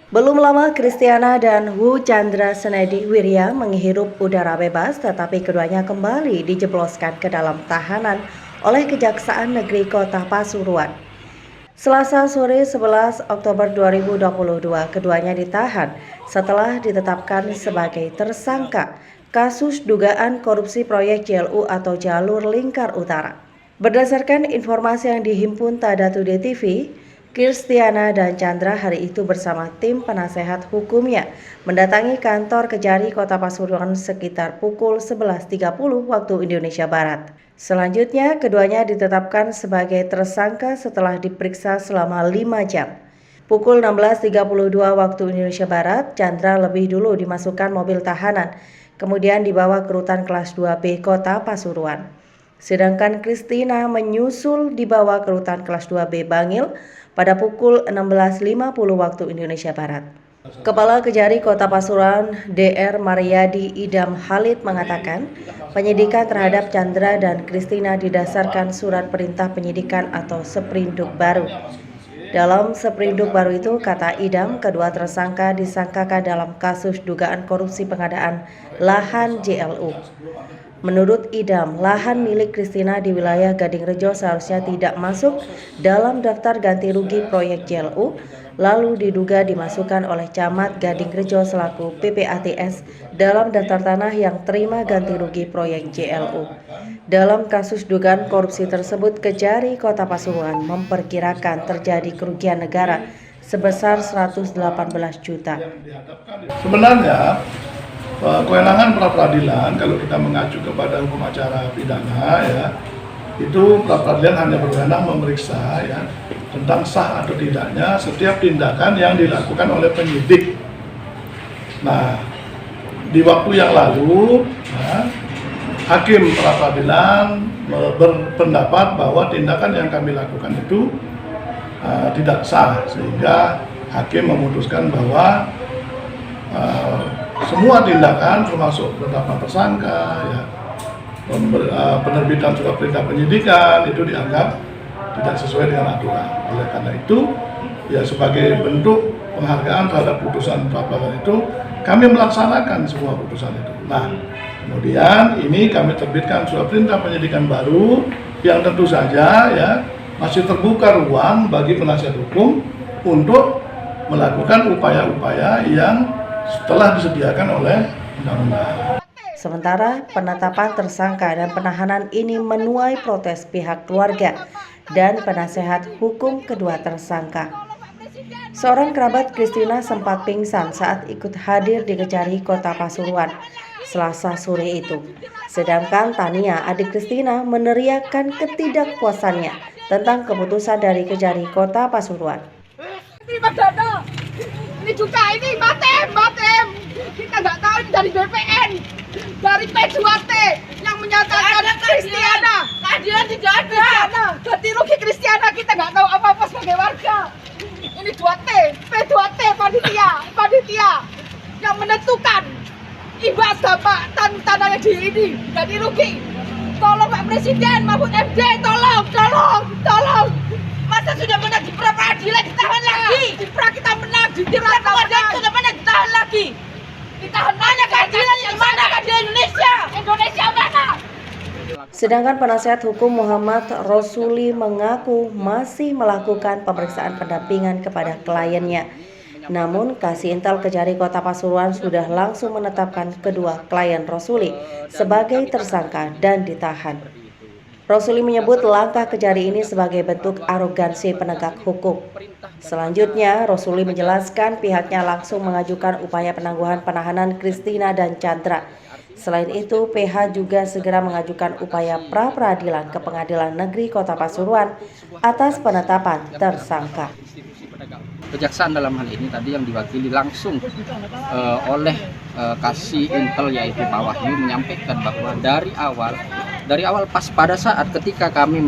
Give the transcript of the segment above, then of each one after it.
Belum lama Kristiana dan Wu Chandra Senedi Wirya menghirup udara bebas, tetapi keduanya kembali dijebloskan ke dalam tahanan oleh Kejaksaan Negeri Kota Pasuruan. Selasa sore 11 Oktober 2022, keduanya ditahan setelah ditetapkan sebagai tersangka kasus dugaan korupsi proyek JLU atau Jalur Lingkar Utara. Berdasarkan informasi yang dihimpun Tada Today TV, Kristiana dan Chandra hari itu bersama tim penasehat hukumnya mendatangi kantor Kejari Kota Pasuruan sekitar pukul 11.30 waktu Indonesia Barat. Selanjutnya, keduanya ditetapkan sebagai tersangka setelah diperiksa selama 5 jam. Pukul 16.32 waktu Indonesia Barat, Chandra lebih dulu dimasukkan mobil tahanan, kemudian dibawa ke rutan kelas 2B Kota Pasuruan. Sedangkan Kristina menyusul dibawa ke rutan kelas 2B Bangil pada pukul 16.50 waktu Indonesia Barat. Kepala Kejari Kota Pasuruan Dr. Mariadi Idam Halid mengatakan, penyidikan terhadap Chandra dan Kristina didasarkan surat perintah penyidikan atau Sprinduk baru. Dalam Sprinduk baru itu, kata Idam, kedua tersangka disangkakan dalam kasus dugaan korupsi pengadaan lahan JLU. Menurut Idam, lahan milik Kristina di wilayah Gadingrejo seharusnya tidak masuk dalam daftar ganti rugi proyek JLU, lalu diduga dimasukkan oleh Camat Gadingrejo selaku PPATS dalam daftar tanah yang terima ganti rugi proyek JLU. Dalam kasus dugaan korupsi tersebut, Kejari Kota Pasuruan memperkirakan terjadi kerugian negara sebesar 118 juta. Sebenarnya kewenangan pra peradilan kalau kita mengacu kepada hukum acara pidana ya, itu pra peradilan hanya berwenang memeriksa ya tentang sah atau tidaknya setiap tindakan yang dilakukan oleh penyidik. Nah, di waktu yang lalu ya, hakim pra peradilan berpendapat bahwa tindakan yang kami lakukan itu tidak sah, sehingga hakim memutuskan bahwa semua tindakan termasuk penetapan tersangka, ya, penerbitan surat perintah penyidikan itu dianggap tidak sesuai dengan aturan. Oleh karena itu, ya sebagai bentuk penghargaan terhadap putusan pra peradilan itu, kami melaksanakan semua putusan itu. Nah, kemudian ini kami terbitkan surat perintah penyidikan baru yang tentu saja ya masih terbuka ruang bagi penasihat hukum untuk melakukan upaya-upaya yang setelah disediakan oleh undang-undang. Sementara penetapan tersangka dan penahanan ini menuai protes pihak keluarga dan penasehat hukum kedua tersangka. Seorang kerabat Kristina sempat pingsan saat ikut hadir di Kejari Kota Pasuruan Selasa sore itu. Sedangkan Tania, adik Kristina, meneriakkan ketidakpuasannya tentang keputusan dari Kejari Kota Pasuruan. Ini juga ini matem. Kita nggak tahu ini dari BPN, dari P2T yang menyatakan Kristiana. Keadilan tidak ada. Ganti rugi Kristiana, kita nggak tahu apa-apa sebagai warga. Ini 2T, P2T panitia yang menentukan imbas dampak tanahnya di ini ganti rugi. Tolong Pak Presiden, Mahfud MD, tolong. Masa sudah menang di pra peradilan ditahan lagi? Di pra kita menang, di pra peradilan sudah menang ditahan lagi. Ditahan mana keadilan? Yang mana keadilan Indonesia? Indonesia mana? Sedangkan penasihat hukum Muhammad Rosuli mengaku masih melakukan pemeriksaan pendampingan kepada kliennya. Namun, Kasih Intel Kejari Kota Pasuruan sudah langsung menetapkan kedua klien Rosuli sebagai tersangka dan ditahan. Rosuli menyebut langkah Kejari ini sebagai bentuk arogansi penegak hukum. Selanjutnya, Rosuli menjelaskan pihaknya langsung mengajukan upaya penangguhan penahanan Kristina dan Chandra. Selain itu, PH juga segera mengajukan upaya pra peradilan ke Pengadilan Negeri Kota Pasuruan atas penetapan tersangka. Kejaksaan dalam hal ini tadi yang diwakili langsung oleh Kasih Intel yaitu Pak Wahyu menyampaikan bahwa dari awal pas pada saat ketika kami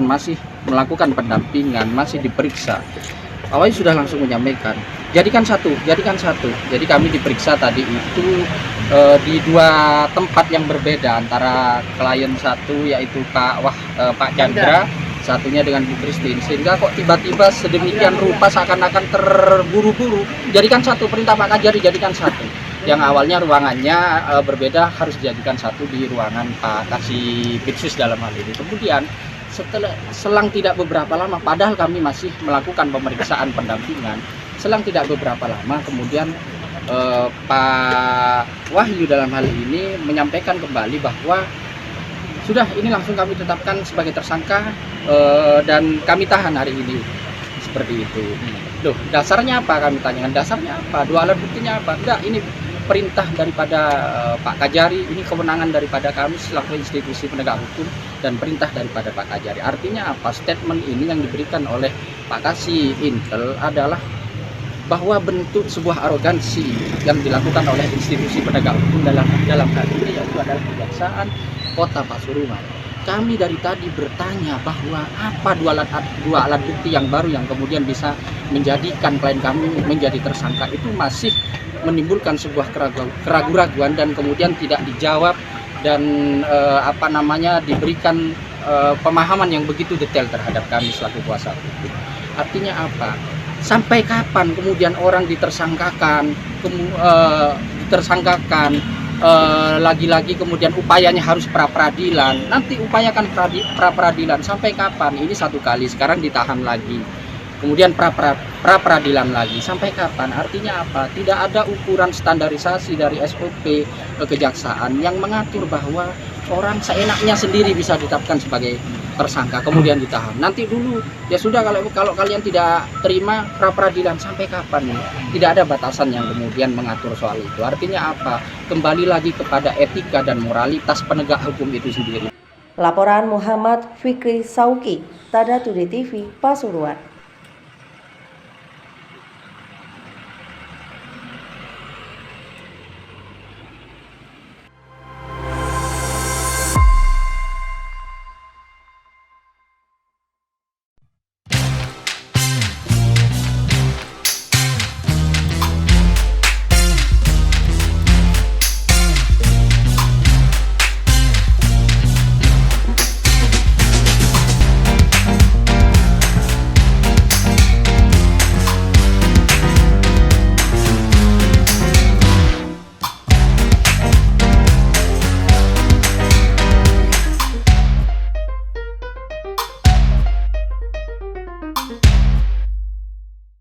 masih melakukan pendampingan, masih diperiksa, Pak Wahyu sudah langsung menyampaikan jadikan satu. Jadi kami diperiksa tadi itu di dua tempat yang berbeda antara klien satu yaitu Pak Chandra satunya dengan Bu Christine, sehingga kok tiba-tiba sedemikian rupa seakan-akan terburu-buru jadikan satu, perintah Pak Kajari jadikan satu. Yang awalnya ruangannya berbeda harus dijadikan satu di ruangan Pak Kasibitsus dalam hal ini. Kemudian selang tidak beberapa lama, padahal kami masih melakukan pemeriksaan pendampingan, selang tidak beberapa lama kemudian Pak Wahyu dalam hal ini menyampaikan kembali bahwa sudah, ini langsung kami tetapkan sebagai tersangka dan kami tahan hari ini, seperti itu. Loh, dasarnya apa, kami tanyakan, dasarnya apa, dua alat buktinya apa? Enggak, ini perintah daripada Pak Kajari, ini kewenangan daripada kami selaku institusi penegak hukum dan perintah daripada Pak Kajari. Artinya apa? Statement ini yang diberikan oleh Pak Kasih Intel adalah bahwa bentuk sebuah arogansi yang dilakukan oleh institusi penegak hukum dalam hal ini yaitu adalah Kejaksaan Kota Pasuruan. Kami dari tadi bertanya bahwa apa dua alat bukti yang baru yang kemudian bisa menjadikan klien kami menjadi tersangka, itu masih menimbulkan sebuah keraguan dan kemudian tidak dijawab dan diberikan pemahaman yang begitu detail terhadap kami selaku kuasa hukum. Artinya apa? Sampai kapan kemudian orang ditersangkakan, lagi-lagi kemudian upayanya harus pra-peradilan, nanti upayakan pra-peradilan, sampai kapan? Ini satu kali, sekarang ditahan lagi, kemudian pra-peradilan lagi, sampai kapan? Artinya apa? Tidak ada ukuran standarisasi dari SOP kejaksaan yang mengatur bahwa orang seenaknya sendiri bisa ditetapkan sebagai tersangka kemudian ditahan. Nanti dulu ya sudah, kalau kalian tidak terima pra-peradilan, sampai kapan? Tidak ada batasan yang kemudian mengatur soal itu. Artinya apa? Kembali lagi kepada etika dan moralitas penegak hukum itu sendiri. Laporan Muhammad Fikri Sauki, Tada Today TV, Pasuruan.